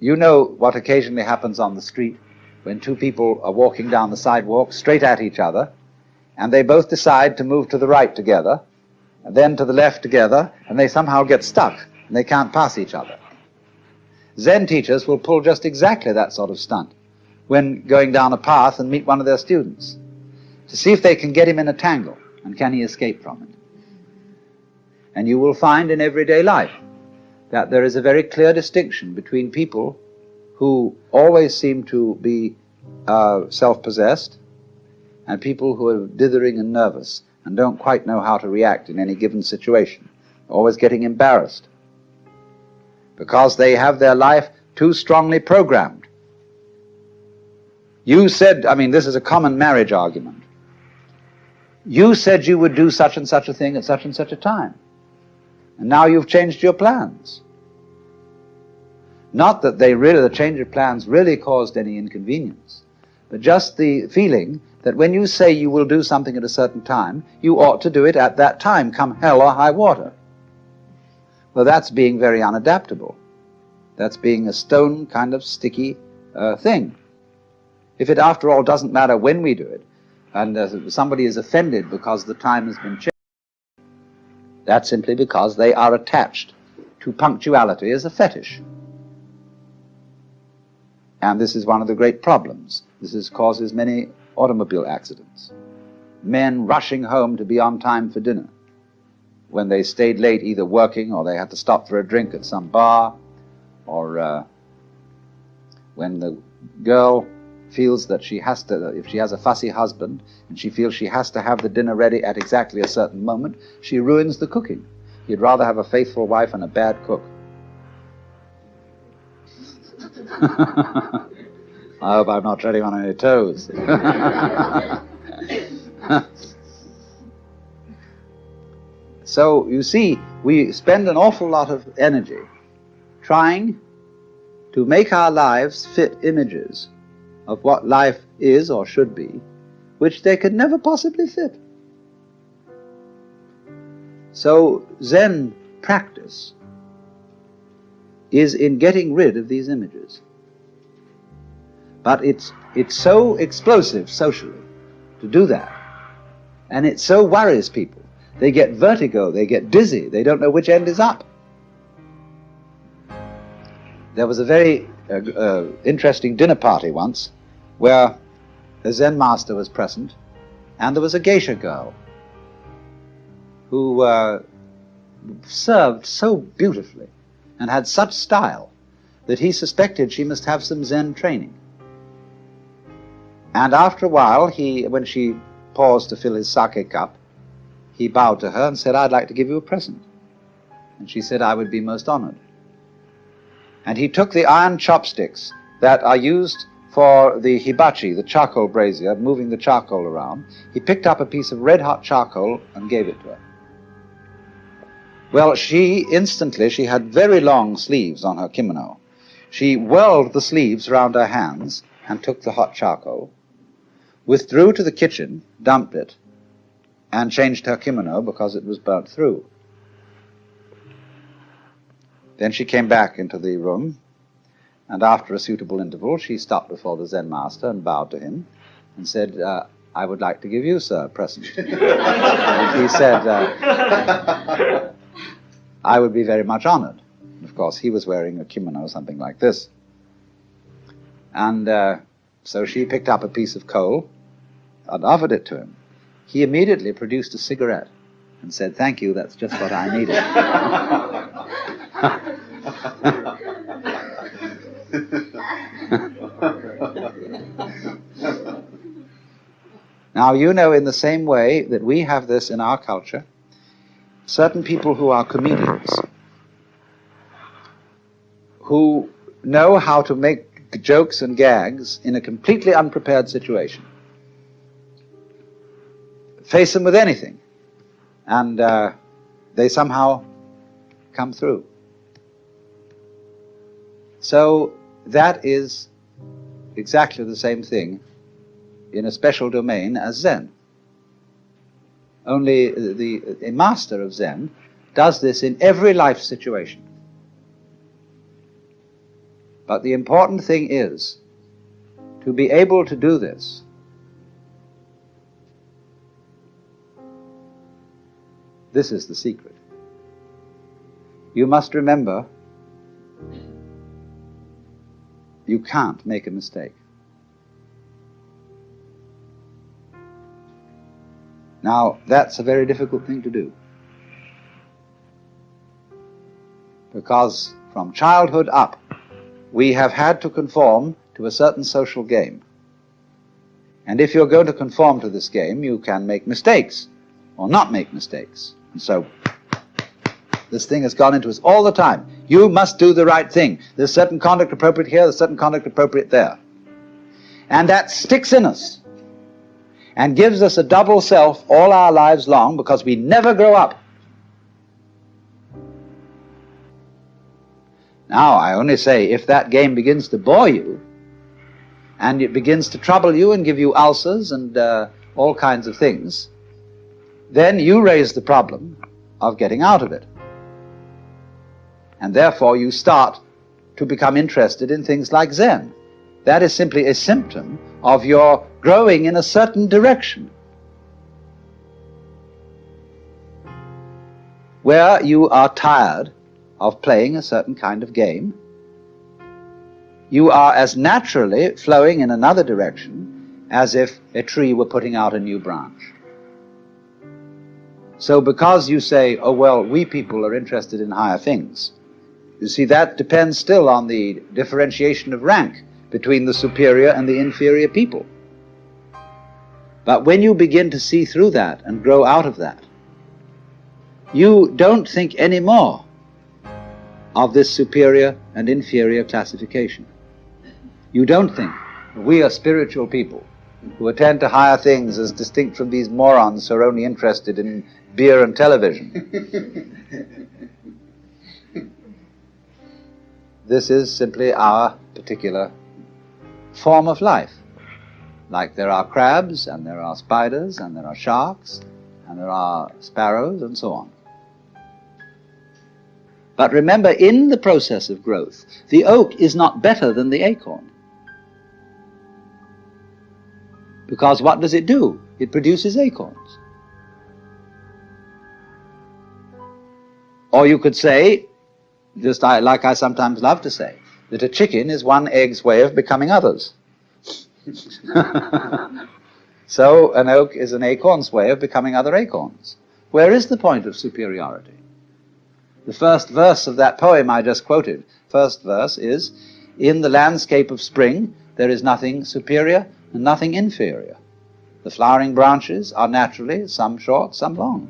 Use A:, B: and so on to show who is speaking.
A: You know what occasionally happens on the street when two people are walking down the sidewalk straight at each other, and they both decide to move to the right together, and then to the left together, and they somehow get stuck, and they can't pass each other. Zen teachers will pull just exactly that sort of stunt when going down a path and meet one of their students, to see if they can get him in a tangle, and can he escape from it. And you will find in everyday life that there is a very clear distinction between people who always seem to be self-possessed and people who are dithering and nervous and don't quite know how to react in any given situation, always getting embarrassed because they have their life too strongly programmed. You said, this is a common marriage argument. You said you would do such and such a thing at such and such a time, and now you've changed your plans. Not that the change of plans really caused any inconvenience, but just the feeling that when you say you will do something at a certain time, you ought to do it at that time, come hell or high water. Well, that's being very unadaptable. That's being a stone kind of sticky thing. If it, after all, doesn't matter when we do it, and somebody is offended because the time has been changed, that's simply because they are attached to punctuality as a fetish. And this is one of the great problems. This causes many automobile accidents. Men rushing home to be on time for dinner when they stayed late either working or they had to stop for a drink at some bar, or when the girl feels that she has to, if she has a fussy husband and she feels she has to have the dinner ready at exactly a certain moment, she ruins the cooking. You'd rather have a faithful wife and a bad cook. I hope I'm not treading on any toes. So, you see, we spend an awful lot of energy trying to make our lives fit images of what life is or should be, which they could never possibly fit. So, Zen practice is in getting rid of these images. But it's so explosive socially to do that, and it so worries people. They get vertigo, they get dizzy, they don't know which end is up. There was a very interesting dinner party once where a Zen master was present, and there was a geisha girl who served so beautifully and had such style that he suspected she must have some Zen training. And after a while, when she paused to fill his sake cup, he bowed to her and said, "I'd like to give you a present." And she said, "I would be most honored." And he took the iron chopsticks that are used for the hibachi, the charcoal brazier, moving the charcoal around. He picked up a piece of red-hot charcoal and gave it to her. Well, she had very long sleeves on her kimono. She whirled the sleeves round her hands and took the hot charcoal, withdrew to the kitchen, dumped it, and changed her kimono because it was burnt through. Then she came back into the room, and after a suitable interval, she stopped before the Zen master and bowed to him and said, "I would like to give you, sir, a present." And he said, "I would be very much honored." Of course, he was wearing a kimono, something like this. And so she picked up a piece of coal and offered it to him. He immediately produced a cigarette and said, "Thank you, that's just what I needed." Now, you know, in the same way that we have this in our culture, certain people who are comedians, who know how to make jokes and gags in a completely unprepared situation, face them with anything, and they somehow come through. So that is exactly the same thing in a special domain as Zen. Only a master of Zen does this in every life situation. But the important thing is to be able to do this This is the secret. You must remember, you can't make a mistake. Now, that's a very difficult thing to do, because from childhood up, we have had to conform to a certain social game. And if you're going to conform to this game, you can make mistakes, or not make mistakes. And so, this thing has gone into us all the time. You must do the right thing. There's certain conduct appropriate here, there's certain conduct appropriate there. And that sticks in us, and gives us a double self all our lives long, because we never grow up. Now, I only say, if that game begins to bore you, and it begins to trouble you and give you ulcers and all kinds of things, then you raise the problem of getting out of it. And therefore you start to become interested in things like Zen. That is simply a symptom of your growing in a certain direction, where you are tired of playing a certain kind of game. You are as naturally flowing in another direction as if a tree were putting out a new branch. So because you say, oh well, we people are interested in higher things, you see, that depends still on the differentiation of rank between the superior and the inferior people. But when you begin to see through that and grow out of that, you don't think anymore of this superior and inferior classification. You don't think we are spiritual people who attend to higher things as distinct from these morons who are only interested in beer and television. This is simply our particular form of life. Like there are crabs, and there are spiders, and there are sharks, and there are sparrows, and so on. But remember, in the process of growth, the oak is not better than the acorn. Because what does it do? It produces acorns. Or you could say, just like I sometimes love to say, that a chicken is one egg's way of becoming others. So an oak is an acorn's way of becoming other acorns. Where is the point of superiority? The first verse of that poem I just quoted, first verse is, in the landscape of spring there is nothing superior and nothing inferior. The flowering branches are naturally some short, some long.